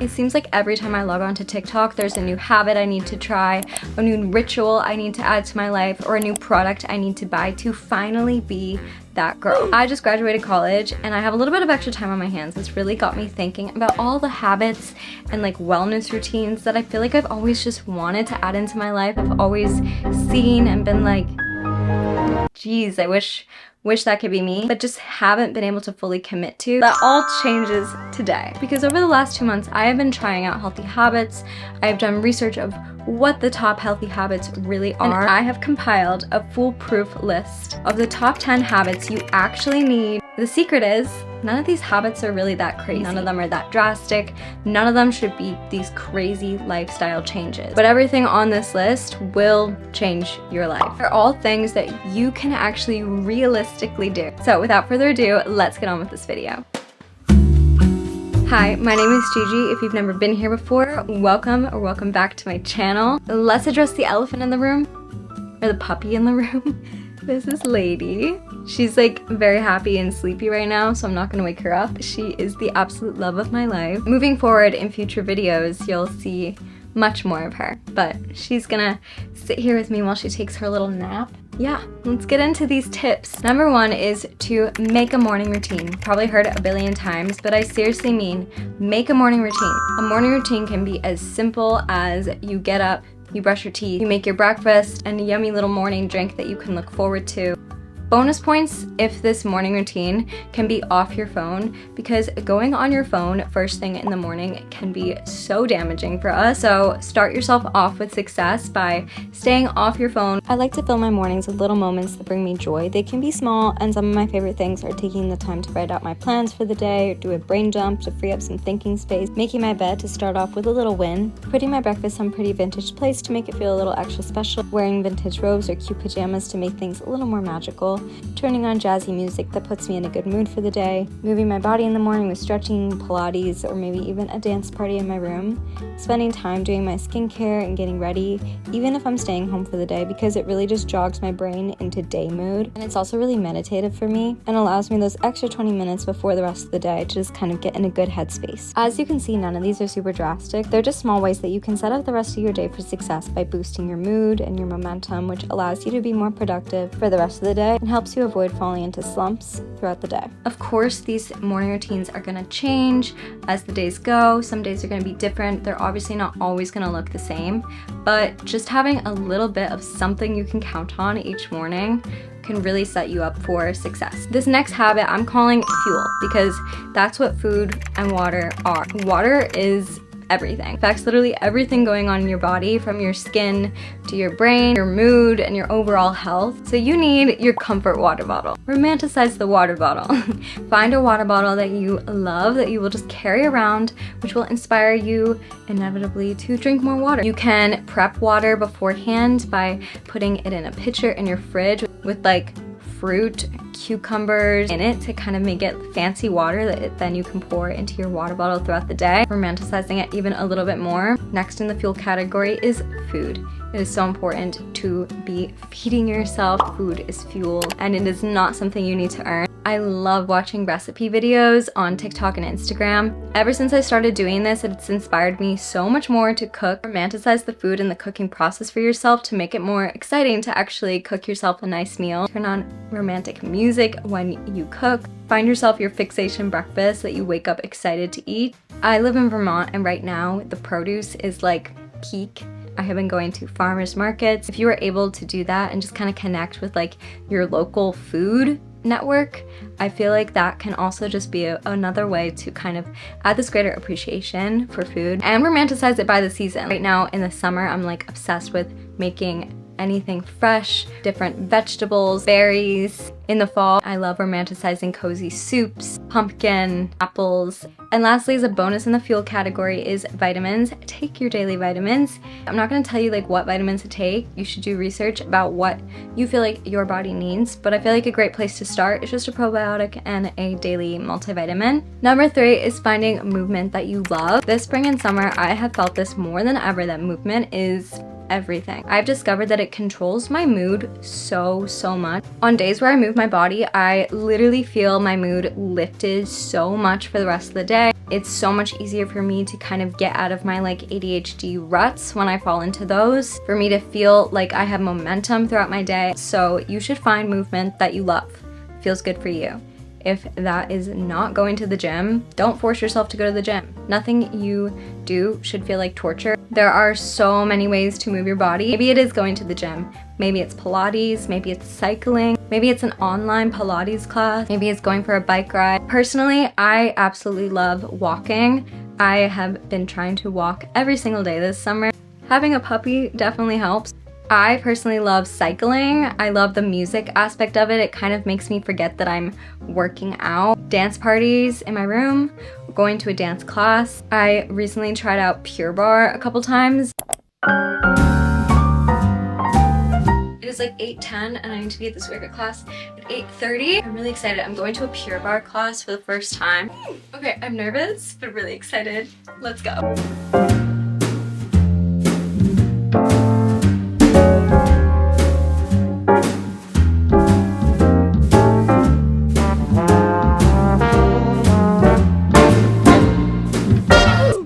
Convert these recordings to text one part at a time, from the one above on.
It seems like every time I log on to TikTok, there's a new habit I need to try, a new ritual I need to add to my life, or a new product I need to buy to finally be that girl. I just graduated college and I have a little bit of extra time on my hands. It's really got me thinking about all the habits and like wellness routines that I feel like I've always just wanted to add into my life. I've always seen and been like, geez, I wish that could be me, but just haven't been able to fully commit to. That all changes today, because over the last 2 months, I have been trying out healthy habits. I have done research of what the top healthy habits really are. And I have compiled a foolproof list of the top 10 habits you actually need. The secret is, none of these habits are really that crazy. None of them are that drastic. None of them should be these crazy lifestyle changes. But everything on this list will change your life. They're all things that you can actually realistically do. So without further ado, let's get on with this video. Hi, my name is Gigi. If you've never been here before, welcome back to my channel. Let's address the elephant in the room, or the puppy in the room. This is Lady. She's like very happy and sleepy right now, so I'm not gonna wake her up. She is the absolute love of my life. Moving forward in future videos, you'll see much more of her, but she's gonna sit here with me while she takes her little nap. Yeah, let's get into these tips. Number 1 is to make a morning routine. Probably heard it a billion times, but I seriously mean make a morning routine. A morning routine can be as simple as you get up, you brush your teeth, you make your breakfast, and a yummy little morning drink that you can look forward to. Bonus points if this morning routine can be off your phone, because going on your phone first thing in the morning can be so damaging for us. So start yourself off with success by staying off your phone. I like to fill my mornings with little moments that bring me joy. They can be small, and some of my favorite things are taking the time to write out my plans for the day, or do a brain dump to free up some thinking space, making my bed to start off with a little win, putting my breakfast some pretty vintage place to make it feel a little extra special, wearing vintage robes or cute pajamas to make things a little more magical, turning on jazzy music that puts me in a good mood for the day, moving my body in the morning with stretching, Pilates, or maybe even a dance party in my room, spending time doing my skincare and getting ready, even if I'm staying home for the day, because it really just jogs my brain into day mood. And it's also really meditative for me and allows me those extra 20 minutes before the rest of the day to just kind of get in a good headspace. As you can see, none of these are super drastic. They're just small ways that you can set up the rest of your day for success by boosting your mood and your momentum, which allows you to be more productive for the rest of the day and helps you avoid falling into slumps throughout the day. Of course, these morning routines are gonna change as the days go. Some days are gonna be different. They're obviously not always gonna look the same, but just having a little bit of something you can count on each morning can really set you up for success. This next habit I'm calling fuel, because that's what food and water are. Water is everything. Affects literally everything going on in your body, from your skin to your brain, your mood, and your overall health. So you need your comfort water bottle. Romanticize the water bottle. Find a water bottle that you love, that you will just carry around, which will inspire you inevitably to drink more water. You can prep water beforehand by putting it in a pitcher in your fridge with like fruit, cucumbers in it to kind of make it fancy water that then you can pour into your water bottle throughout the day, romanticizing it even a little bit more. Next in the fuel category is food. It is so important to be feeding yourself. Food is fuel, and it is not something you need to earn. I love watching recipe videos on TikTok and Instagram. Ever since I started doing this, it's inspired me so much more to cook. Romanticize the food and the cooking process for yourself to make it more exciting to actually cook yourself a nice meal. Turn on romantic music when you cook. Find yourself your fixation breakfast that you wake up excited to eat. I live in Vermont, and right now the produce is like peak. I have been going to farmers markets. If you are able to do that and just kind of connect with like your local food network, I feel like that can also just be another way to kind of add this greater appreciation for food and romanticize it by the season. Right now in the summer, I'm like obsessed with making anything fresh, different vegetables, berries. In the fall, I love romanticizing cozy soups, pumpkin, apples. And lastly, as a bonus in the fuel category is vitamins. Take your daily vitamins. I'm not gonna tell you like what vitamins to take. You should do research about what you feel like your body needs, but I feel like a great place to start is just a probiotic and a daily multivitamin. Number 3 is finding movement that you love. This spring and summer, I have felt this more than ever, that movement is everything. I've discovered that it controls my mood so much. On days where I move my body, I literally feel my mood lifted so much for the rest of the day. It's so much easier for me to kind of get out of my like ADHD ruts when I fall into those, for me to feel like I have momentum throughout my day. So you should find movement that you love, feels good for you. If that is not going to the gym, don't force yourself to go to the gym. Nothing you do should feel like torture. There are so many ways to move your body. Maybe it is going to the gym. Maybe it's Pilates, maybe it's cycling, maybe it's an online Pilates class, maybe it's going for a bike ride. Personally, I absolutely love walking. I have been trying to walk every single day this summer. Having a puppy definitely helps. I personally love cycling. I love the music aspect of it. It kind of makes me forget that I'm working out. Dance parties in my room, going to a dance class. I recently tried out Pure Barre a couple times. It is like 8:10 and I need to be at this yoga class at 8:30. I'm really excited. I'm going to a Pure Barre class for the first time. Okay, I'm nervous, but really excited. Let's go.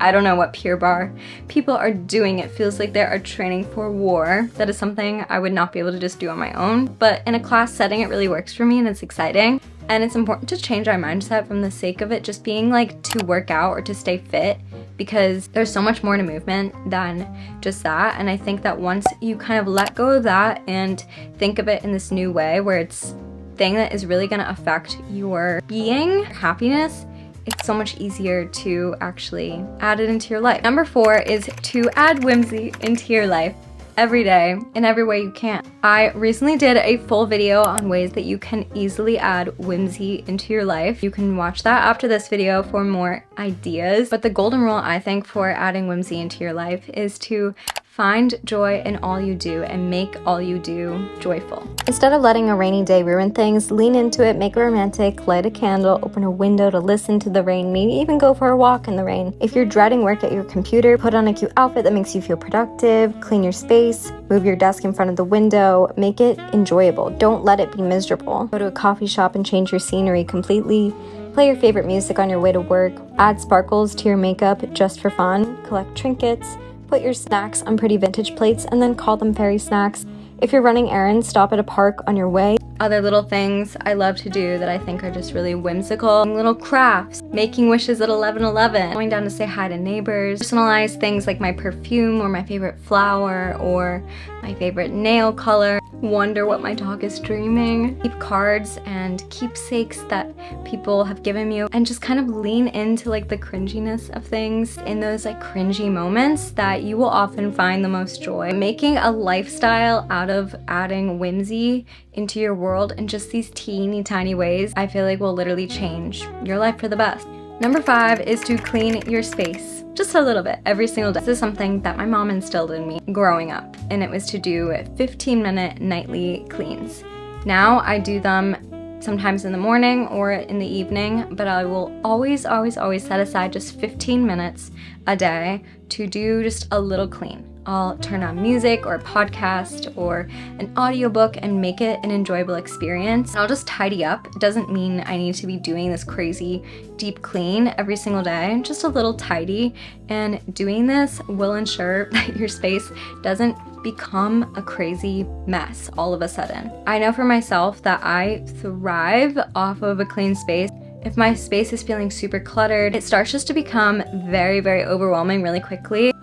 I don't know what Pure Barre people are doing. It feels like they are training for war. That is something I would not be able to just do on my own. But in a class setting, it really works for me and it's exciting. And it's important to change our mindset from the sake of it just being like to work out or to stay fit, because there's so much more to movement than just that. And I think that once you kind of let go of that and think of it in this new way where it's thing that is really gonna affect your being, your happiness, it's so much easier to actually add it into your life. Number 4 is to add whimsy into your life every day in every way you can. I recently did a full video on ways that you can easily add whimsy into your life. You can watch that after this video for more ideas. But the golden rule, I think, for adding whimsy into your life is to find joy in all you do and make all you do joyful. Instead of letting a rainy day ruin things, lean into it, make it romantic, light a candle, open a window to listen to the rain, maybe even go for a walk in the rain. If you're dreading work at your computer, put on a cute outfit that makes you feel productive, clean your space, move your desk in front of the window, make it enjoyable. Don't let it be miserable. Go to a coffee shop and change your scenery completely. Play your favorite music on your way to work. Add sparkles to your makeup just for fun. Collect trinkets. Put your snacks on pretty vintage plates and then call them fairy snacks. If you're running errands, stop at a park on your way. Other little things I love to do that I think are just really whimsical. Little crafts, making wishes at 11:11, going down to say hi to neighbors, personalize things like my perfume or my favorite flower or my favorite nail color. Wonder what my dog is dreaming. Keep cards and keepsakes that people have given you and just kind of lean into like the cringiness of things. In those like cringy moments that you will often find the most joy. Making a lifestyle out of adding whimsy into your world in just these teeny tiny ways, I feel like will literally change your life for the best. Number 5 is to clean your space. Just a little bit every single day. This is something that my mom instilled in me growing up, and it was to do 15-minute nightly cleans. Now I do them sometimes in the morning or in the evening, but I will always set aside just 15 minutes a day to do just a little clean. I'll turn on music or a podcast or an audiobook and make it an enjoyable experience. And I'll just tidy up. It doesn't mean I need to be doing this crazy deep clean every single day, just a little tidy. And doing this will ensure that your space doesn't become a crazy mess all of a sudden. I know for myself that I thrive off of a clean space. If my space is feeling super cluttered, it starts just to become very, very overwhelming really quickly,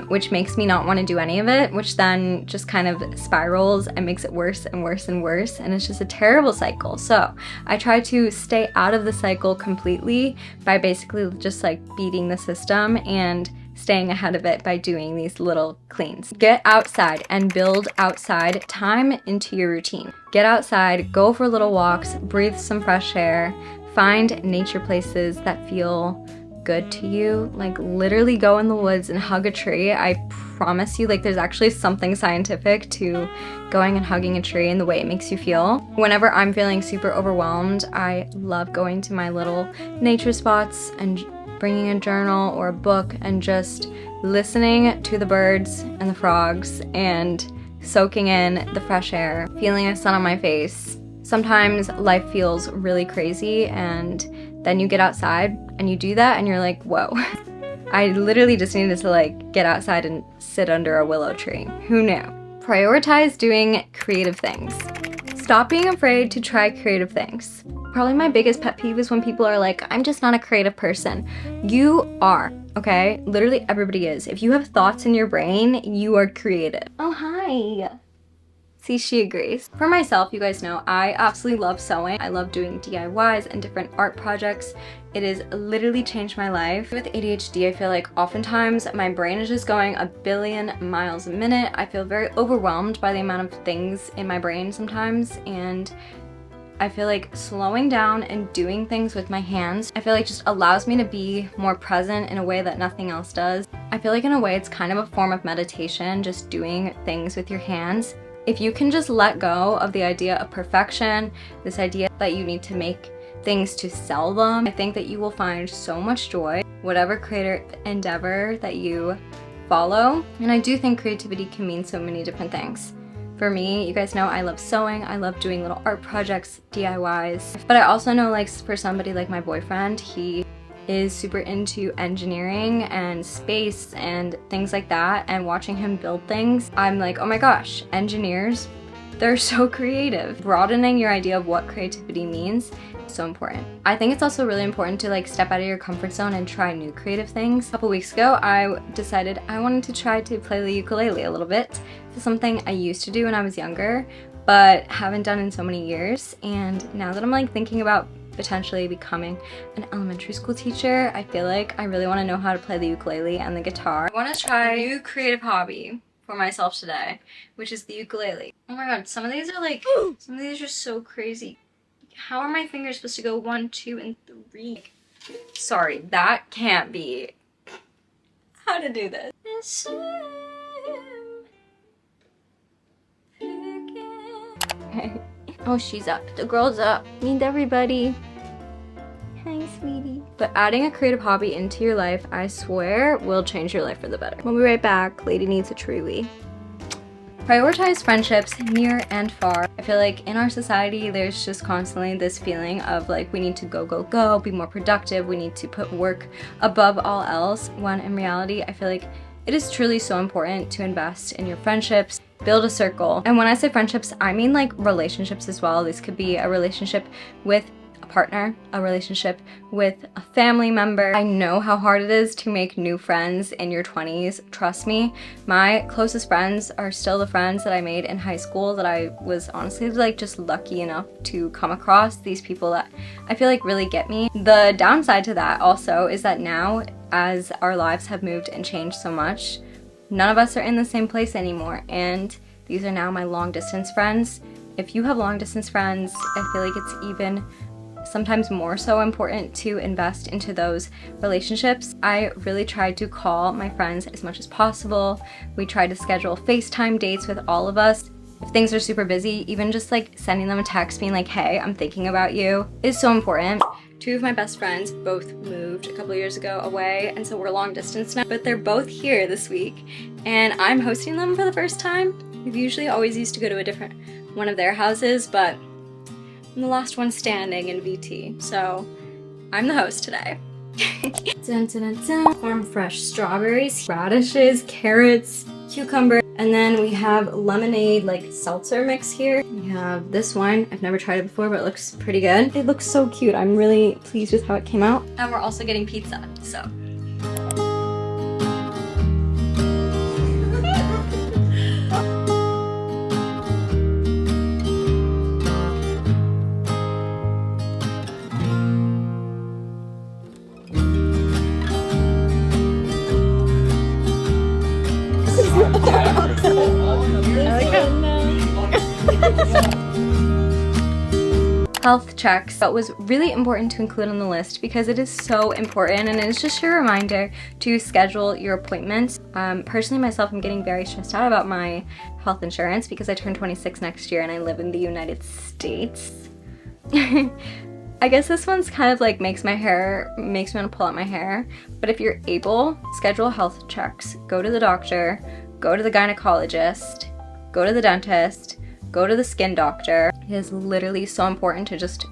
which makes me not want to do any of it, which then just kind of spirals and makes it worse and worse and worse, and it's just a terrible cycle. So I try to stay out of the cycle completely by basically just like beating the system and staying ahead of it by doing these little cleans. Get outside and build outside time into your routine. Get outside, go for little walks, breathe some fresh air, find nature places that feel good to you. Like literally go in the woods and hug a tree. I promise you, like there's actually something scientific to going and hugging a tree and the way it makes you feel. Whenever I'm feeling super overwhelmed, I love going to my little nature spots and bringing a journal or a book and just listening to the birds and the frogs and soaking in the fresh air, feeling the sun on my face. Sometimes life feels really crazy and then you get outside and you do that and you're like, whoa. I literally just needed to like get outside and sit under a willow tree. Who knew? Prioritize doing creative things. Stop being afraid to try creative things. Probably my biggest pet peeve is when people are like, I'm just not a creative person. You are, okay? Literally everybody is. If you have thoughts in your brain, you are creative. Oh, hi. See, she agrees. For myself, you guys know, I absolutely love sewing. I love doing DIYs and different art projects. It has literally changed my life. With ADHD, I feel like oftentimes my brain is just going a billion miles a minute. I feel very overwhelmed by the amount of things in my brain sometimes, and I feel like slowing down and doing things with my hands, I feel like just allows me to be more present in a way that nothing else does. I feel like in a way it's kind of a form of meditation, just doing things with your hands. If you can just let go of the idea of perfection, this idea that you need to make things to sell them, I think that you will find so much joy, whatever creative endeavor that you follow. And I do think creativity can mean so many different things. For me, you guys know I love sewing, I love doing little art projects, DIYs. But I also know like for somebody like my boyfriend, he is super into engineering and space and things like that, and watching him build things, I'm like, oh my gosh, engineers, they're so creative. Broadening your idea of what creativity means is so important. I think it's also really important to like step out of your comfort zone and try new creative things. A couple weeks ago, I decided I wanted to try to play the ukulele a little bit. This is something I used to do when I was younger, but haven't done in so many years. And now that I'm like thinking about potentially becoming an elementary school teacher, I feel like I really want to know how to play the ukulele and the guitar. I want to try a new creative hobby for myself today, which is the ukulele. Oh my god, some of these are like, some of these are just so crazy. How are my fingers supposed to go 1, 2, and 3? Sorry, that can't be how to do this. Okay. Oh, she's up. The girl's up. Meet everybody. Hi, sweetie. But adding a creative hobby into your life, I swear, will change your life for the better. We'll be right back. Lady needs a treewee. Prioritize friendships near and far. I feel like in our society, there's just constantly this feeling of like, we need to go, go, go, be more productive. We need to put work above all else. When in reality, I feel like it is truly so important to invest in your friendships, build a circle. And when I say friendships, I mean like relationships as well. This could be a relationship with a partner, a relationship with a family member. I know how hard it is to make new friends in your 20s. Trust me, my closest friends are still the friends that I made in high school, that I was honestly like just lucky enough to come across these people that I feel like really get me. The downside to that also is that now, as our lives have moved and changed so much, none of us are in the same place anymore, and these are now my long distance friends. If you have long distance friends, I feel like it's even sometimes more so important to invest into those relationships. I really tried to call my friends as much as possible. We tried to schedule FaceTime dates with all of us. If things are super busy, even just like sending them a text being like, hey, I'm thinking about you, is so important. 2 of my best friends both moved a couple years ago away, and so we're long distance now, but they're both here this week, and I'm hosting them for the first time. We've usually always used to go to a different one of their houses, but I'm the last one standing in VT, so I'm the host today. Dun, dun, dun, dun. Farm fresh strawberries, radishes, carrots, cucumber, and then we have lemonade like seltzer mix here. We have this wine. I've never tried it before, but it looks pretty good. It looks so cute. I'm really pleased with how it came out. And we're also getting pizza, so. Health checks. That was really important to include on the list because it is so important, and it's just a reminder to schedule your appointments. Personally, myself, I'm getting very stressed out about my health insurance because I turn 26 next year and I live in the United States. I guess this one's kind of like makes me want to pull out my hair, but if you're able, schedule health checks. Go to the doctor, go to the gynecologist, go to the dentist, go to the skin doctor. It is literally so important to just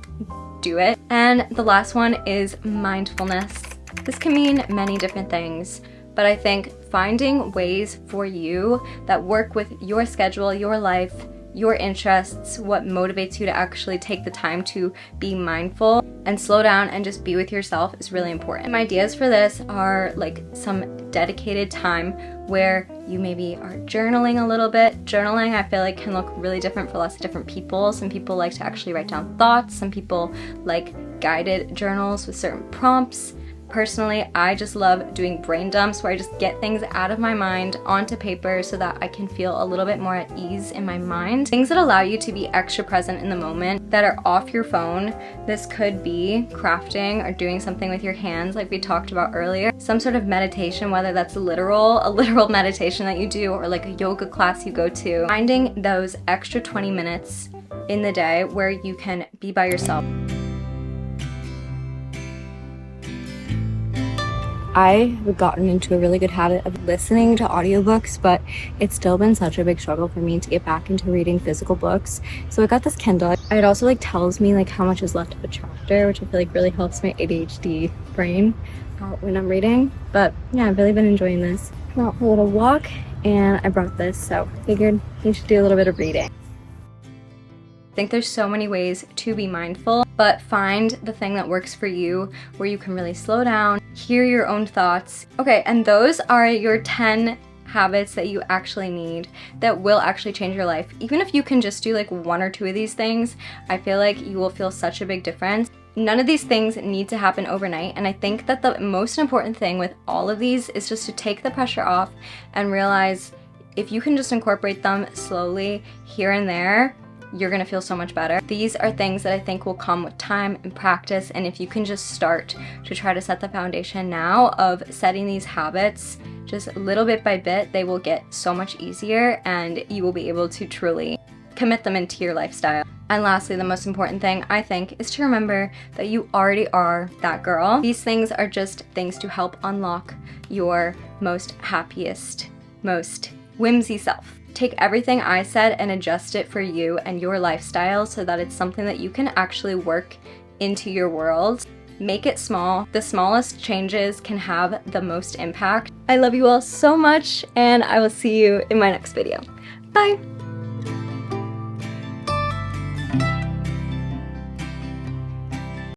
do it. And the last one is mindfulness. This can mean many different things, but I think finding ways for you that work with your schedule, your life, your interests, what motivates you to actually take the time to be mindful and slow down and just be with yourself is really important. My ideas for this are like some dedicated time where you maybe are journaling a little bit. Journaling, I feel like, can look really different for lots of different people. Some people like to actually write down thoughts. Some people like guided journals with certain prompts. Personally, I just love doing brain dumps where I just get things out of my mind onto paper so that I can feel a little bit more at ease in my mind. Things that allow you to be extra present in the moment that are off your phone. This could be crafting or doing something with your hands like we talked about earlier. Some sort of meditation, whether that's a literal meditation that you do or like a yoga class you go to. Finding those extra 20 minutes in the day where you can be by yourself. I've gotten into a really good habit of listening to audiobooks, but it's still been such a big struggle for me to get back into reading physical books. So I got this Kindle. It also like tells me like how much is left of a chapter, which I feel like really helps my ADHD brain out when I'm reading. But yeah, I've really been enjoying this. Went out for a little walk and I brought this, so I figured we should do a little bit of reading. I think there's so many ways to be mindful, but find the thing that works for you where you can really slow down, hear your own thoughts. Okay, and those are your 10 habits that you actually need that will actually change your life. Even if you can just do like 1 or 2 of these things, I feel like you will feel such a big difference. None of these things need to happen overnight, and I think that the most important thing with all of these is just to take the pressure off and realize if you can just incorporate them slowly here and there, you're gonna feel so much better. These are things that I think will come with time and practice, and if you can just start to try to set the foundation now of setting these habits just little bit by bit, they will get so much easier and you will be able to truly commit them into your lifestyle. And lastly, the most important thing I think is to remember that you already are that girl. These things are just things to help unlock your most happiest, most whimsy self. Take everything I said and adjust it for you and your lifestyle so that it's something that you can actually work into your world. Make it small. The smallest changes can have the most impact. I love you all so much, and I will see you in my next video. Bye!